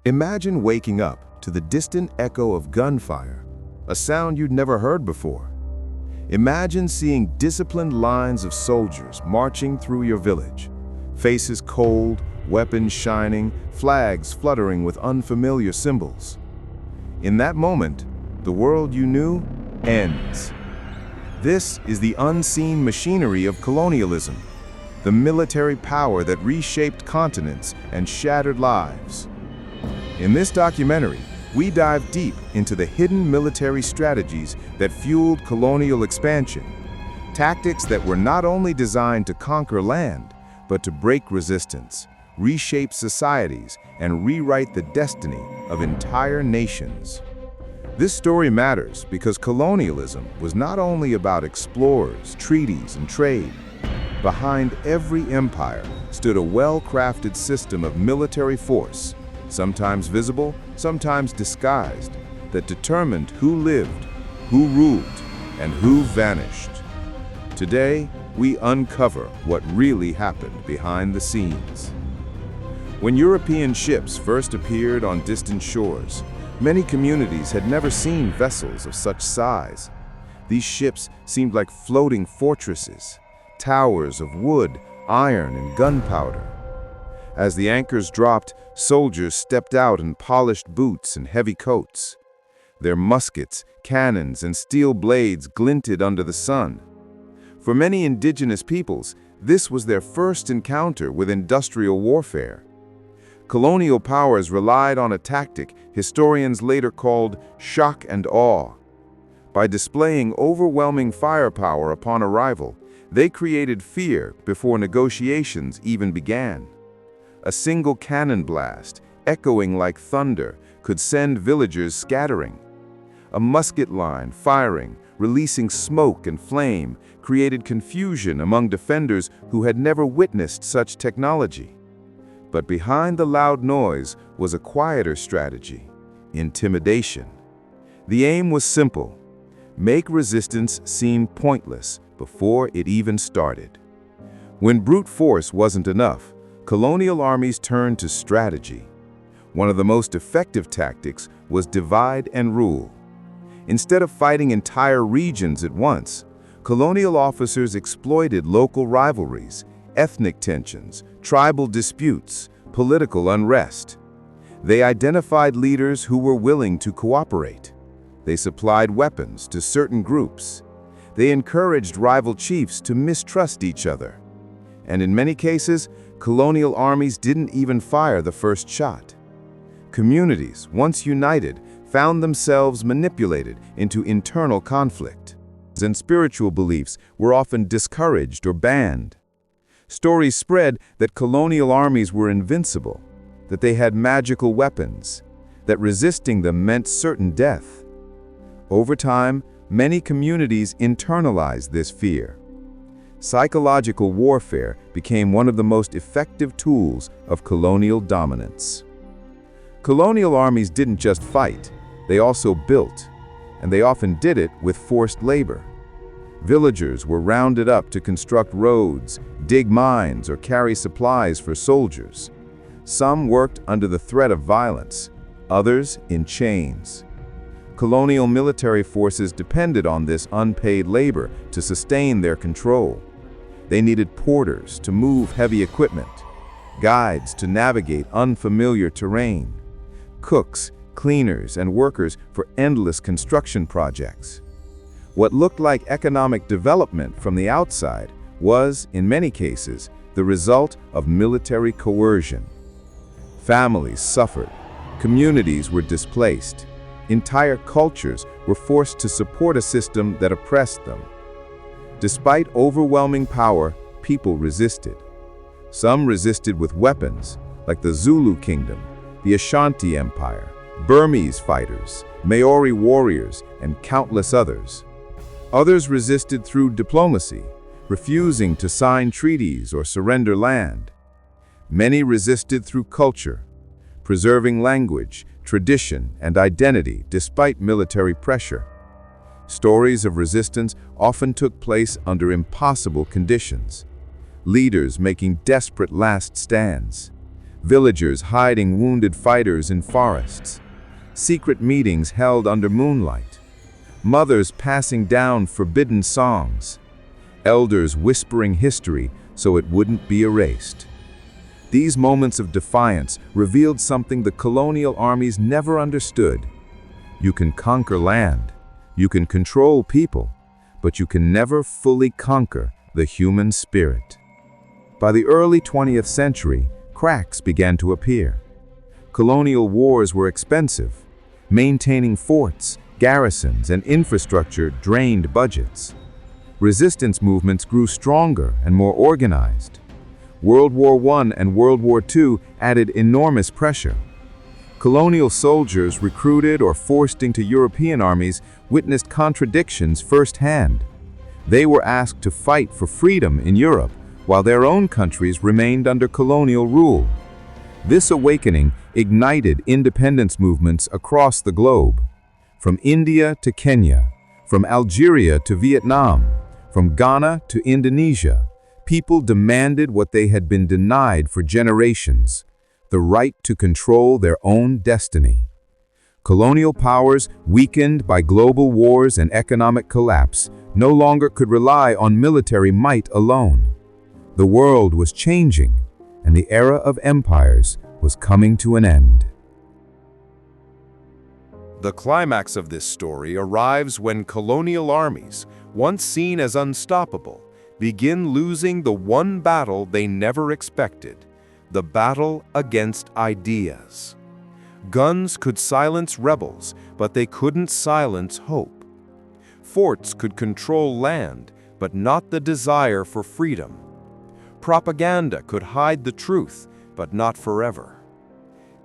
Imagine waking up to the distant echo of gunfire, a sound you'd never heard before. Imagine seeing disciplined lines of soldiers marching through your village, faces cold, weapons shining, flags fluttering with unfamiliar symbols. In that moment, the world you knew ends. This is the unseen machinery of colonialism, the military power that reshaped continents and shattered lives. In this documentary, we dive deep into the hidden military strategies that fueled colonial expansion, tactics that were not only designed to conquer land, but to break resistance, reshape societies, and rewrite the destiny of entire nations. This story matters because colonialism was not only about explorers, treaties, and trade. Behind every empire stood a well-crafted system of military force, sometimes visible, sometimes disguised, that determined who lived, who ruled, and who vanished. Today, we uncover what really happened behind the scenes. When European ships first appeared on distant shores, many communities had never seen vessels of such size. These ships seemed like floating fortresses, towers of wood, iron, and gunpowder. As the anchors dropped, soldiers stepped out in polished boots and heavy coats. Their muskets, cannons, and steel blades glinted under the sun. For many indigenous peoples, this was their first encounter with industrial warfare. Colonial powers relied on a tactic historians later called shock and awe. By displaying overwhelming firepower upon arrival, they created fear before negotiations even began. A single cannon blast, echoing like thunder, could send villagers scattering. A musket line firing, releasing smoke and flame, created confusion among defenders who had never witnessed such technology. But behind the loud noise was a quieter strategy: intimidation. The aim was simple: make resistance seem pointless before it even started. When brute force wasn't enough, colonial armies turned to strategy. One of the most effective tactics was divide and rule. Instead of fighting entire regions at once, colonial officers exploited local rivalries, ethnic tensions, tribal disputes, political unrest. They identified leaders who were willing to cooperate. They supplied weapons to certain groups. They encouraged rival chiefs to mistrust each other. And in many cases, colonial armies didn't even fire the first shot. Communities, once united, found themselves manipulated into internal conflict, and spiritual beliefs were often discouraged or banned. Stories spread that colonial armies were invincible, that they had magical weapons, that resisting them meant certain death. Over time, many communities internalized this fear. Psychological warfare became one of the most effective tools of colonial dominance. Colonial armies didn't just fight, they also built, and they often did it with forced labor. Villagers were rounded up to construct roads, dig mines, or carry supplies for soldiers. Some worked under the threat of violence, others in chains. Colonial military forces depended on this unpaid labor to sustain their control. They needed porters to move heavy equipment, guides to navigate unfamiliar terrain, cooks, cleaners, and workers for endless construction projects. What looked like economic development from the outside was, in many cases, the result of military coercion. Families suffered, communities were displaced, entire cultures were forced to support a system that oppressed them. Despite overwhelming power, people resisted. Some resisted with weapons, like the Zulu Kingdom, the Ashanti Empire, Burmese fighters, Maori warriors, and countless others. Others resisted through diplomacy, refusing to sign treaties or surrender land. Many resisted through culture, preserving language, tradition, and identity despite military pressure. Stories of resistance often took place under impossible conditions, leaders making desperate last stands. villagers hiding wounded fighters in forests, secret meetings held under moonlight, mothers passing down forbidden songs, elders whispering history so it wouldn't be erased. These moments of defiance revealed something the colonial armies never understood. You can conquer land, you can control people, but you can never fully conquer the human spirit. By the early 20th century, cracks began to appear. Colonial wars were expensive. Maintaining forts, garrisons, and infrastructure drained budgets. Resistance movements grew stronger and more organized. World War I and World War II added enormous pressure. Colonial soldiers recruited or forced into European armies witnessed contradictions firsthand. They were asked to fight for freedom in Europe, while their own countries remained under colonial rule. This awakening ignited independence movements across the globe. From India to Kenya, from Algeria to Vietnam, from Ghana to Indonesia, people demanded what they had been denied for generations: the right to control their own destiny. Colonial powers, weakened by global wars and economic collapse, no longer could rely on military might alone. The world was changing, and the era of empires was coming to an end. The climax of this story arrives when colonial armies, once seen as unstoppable, begin losing the one battle they never expected: the battle against ideas. Guns could silence rebels, but they couldn't silence hope. Forts could control land, but not the desire for freedom. Propaganda could hide the truth, but not forever.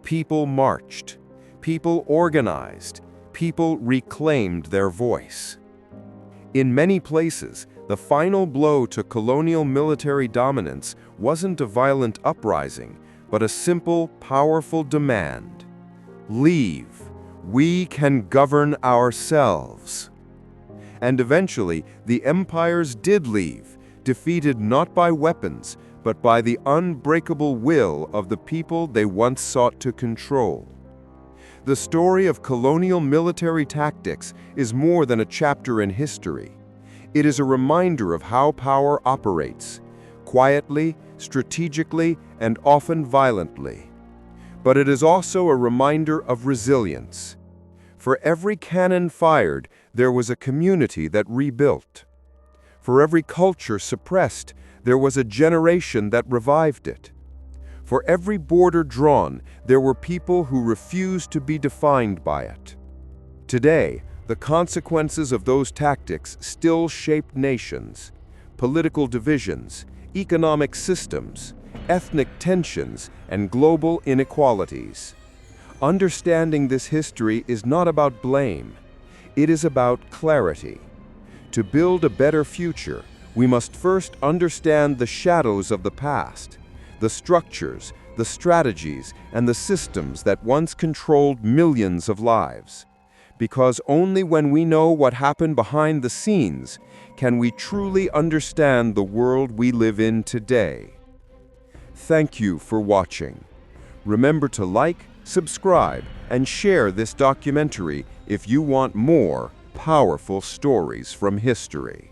People marched. People organized. People reclaimed their voice. In many places, the final blow to colonial military dominance wasn't a violent uprising, but a simple, powerful demand: leave. We can govern ourselves. And eventually, the empires did leave, defeated not by weapons, but by the unbreakable will of the people they once sought to control. The story of colonial military tactics is more than a chapter in history. It is a reminder of how power operates: quietly, strategically, and often violently. But it is also a reminder of resilience. For every cannon fired, there was a community that rebuilt. For every culture suppressed, there was a generation that revived it. For every border drawn, there were people who refused to be defined by it. Today, the consequences of those tactics still shape nations, political divisions, economic systems, ethnic tensions, and global inequalities. Understanding this history is not about blame. It is about clarity. To build a better future, we must first understand the shadows of the past, the structures, the strategies, and the systems that once controlled millions of lives. Because only when we know what happened behind the scenes can we truly understand the world we live in today. Thank you for watching. Remember to like, subscribe, and share this documentary if you want more powerful stories from history.